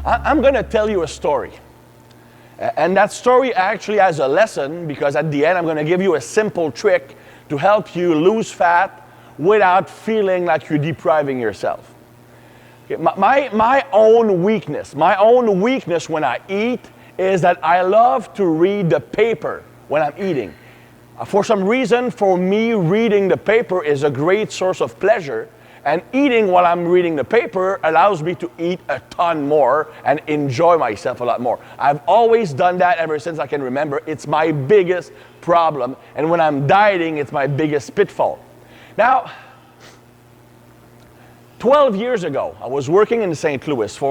I'm going to tell you a story. And that story actually has a lesson, because at the end I'm going to give you a simple trick to help you lose fat without feeling like you're depriving yourself. Okay, my own weakness when I eat is that I love to read the paper when I'm eating. For some reason, for me, reading the paper is a great source of pleasure, and eating while I'm reading the paper allows me to eat a ton more and enjoy myself a lot more. I've always done that ever since I can remember. It's my biggest problem, and when I'm dieting, it's my biggest pitfall. Now, 12 years ago, I was working in St. Louis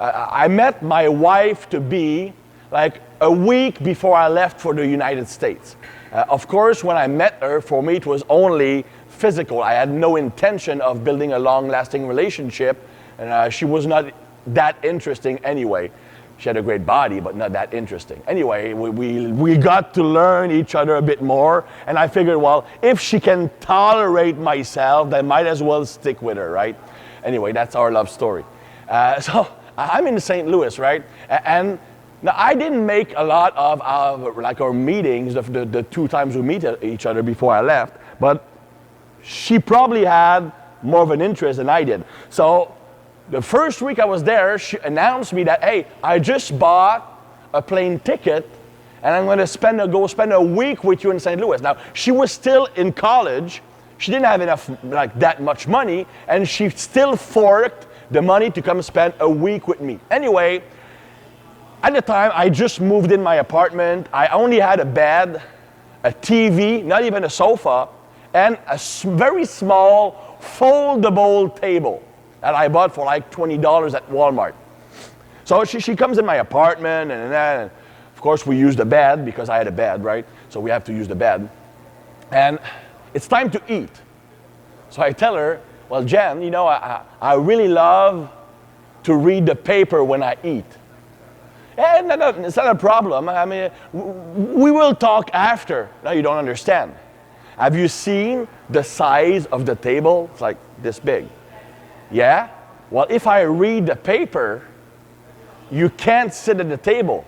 I met my wife-to-be like a week before I left for the United States. Of course, when I met her, for me it was only physical. I had no intention of building a long-lasting relationship, and she was not that interesting anyway. She had a great body, but not that interesting. Anyway, we got to learn each other a bit more, and I figured, well, if she can tolerate myself, then might as well stick with her, right? Anyway, that's our love story. So I'm in St. Louis, right? And now, I didn't make a lot of our meetings, the 2 times we meet each other before I left, but she probably had more of an interest than I did. So the first week I was there, she announced me that, hey, I just bought a plane ticket and I'm going to go spend a week with you in St. Louis. Now, she was still in college. She didn't have enough, that much money, and she still forked the money to come spend a week with me. Anyway, at the time, I just moved in my apartment. I only had a bed, a TV, not even a sofa, and a very small foldable table that I bought for like $20 at Walmart. So she comes in my apartment, and of course we use the bed because I had a bed, right? So we have to use the bed. And it's time to eat. So I tell her, well, Jen, you know, I really love to read the paper when I eat. And it's not a problem. I mean, we will talk after. No, you don't understand. Have you seen the size of the table? It's like this big. Yeah? Well, if I read the paper, you can't sit at the table.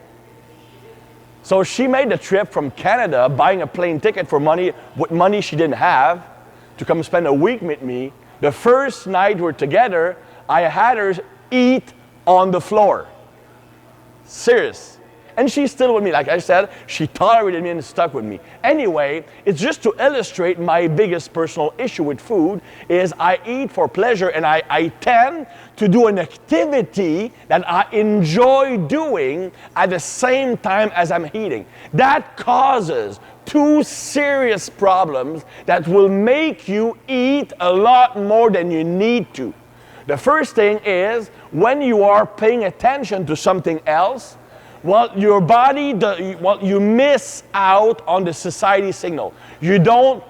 So she made the trip from Canada, buying a plane ticket for money she didn't have, to come spend a week with me. The first night we're together, I had her eat on the floor. Serious. And she's still with me. Like I said, she tolerated me and stuck with me. Anyway, it's just to illustrate my biggest personal issue with food is I eat for pleasure, and I tend to do an activity that I enjoy doing at the same time as I'm eating. That causes 2 serious problems that will make you eat a lot more than you need to. The first thing is when you are paying attention to something else, well, your body, you miss out on the satiety signal. You don't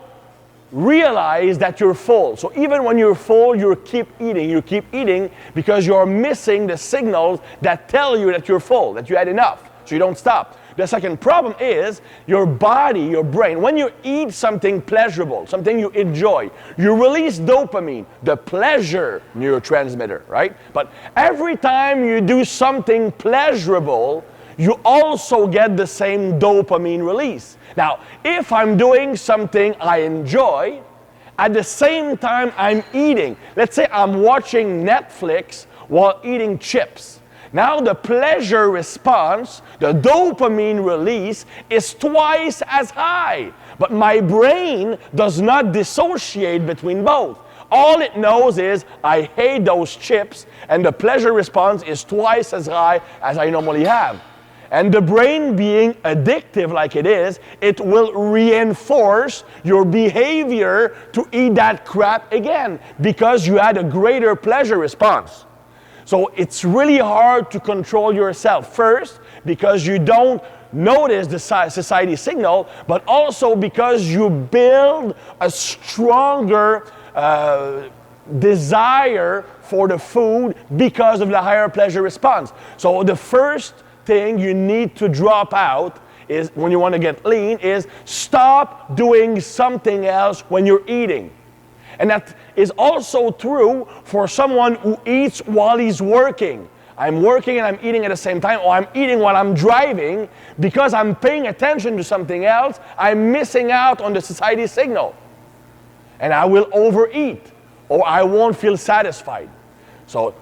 realize that you're full. So even when you're full, you keep eating because you're missing the signals that tell you that you're full, that you had enough. So you don't stop. The second problem is your body, your brain. When you eat something pleasurable, something you enjoy, you release dopamine, the pleasure neurotransmitter, right? But every time you do something pleasurable, you also get the same dopamine release. Now, if I'm doing something I enjoy, at the same time I'm eating, let's say I'm watching Netflix while eating chips. Now the pleasure response, the dopamine release, is twice as high. But my brain does not dissociate between both. All it knows is I hate those chips, and the pleasure response is twice as high as I normally have. And the brain being addictive like it is, it will reinforce your behavior to eat that crap again because you had a greater pleasure response. So it's really hard to control yourself. First, because you don't notice the satiety signal, but also because you build a stronger desire for the food because of the higher pleasure response. So the first thing you need to drop out is, when you want to get lean, is stop doing something else when you're eating. And that is also true for someone who eats while he's working. I'm working and I'm eating at the same time, or I'm eating while I'm driving, because I'm paying attention to something else, I'm missing out on the satiety signal. And I will overeat, or I won't feel satisfied. So,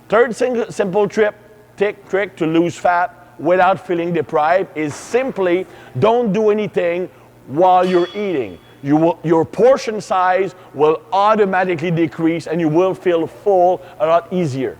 third simple trick to lose fat without feeling deprived is simply don't do anything while you're eating. Your portion size will automatically decrease and you will feel full a lot easier.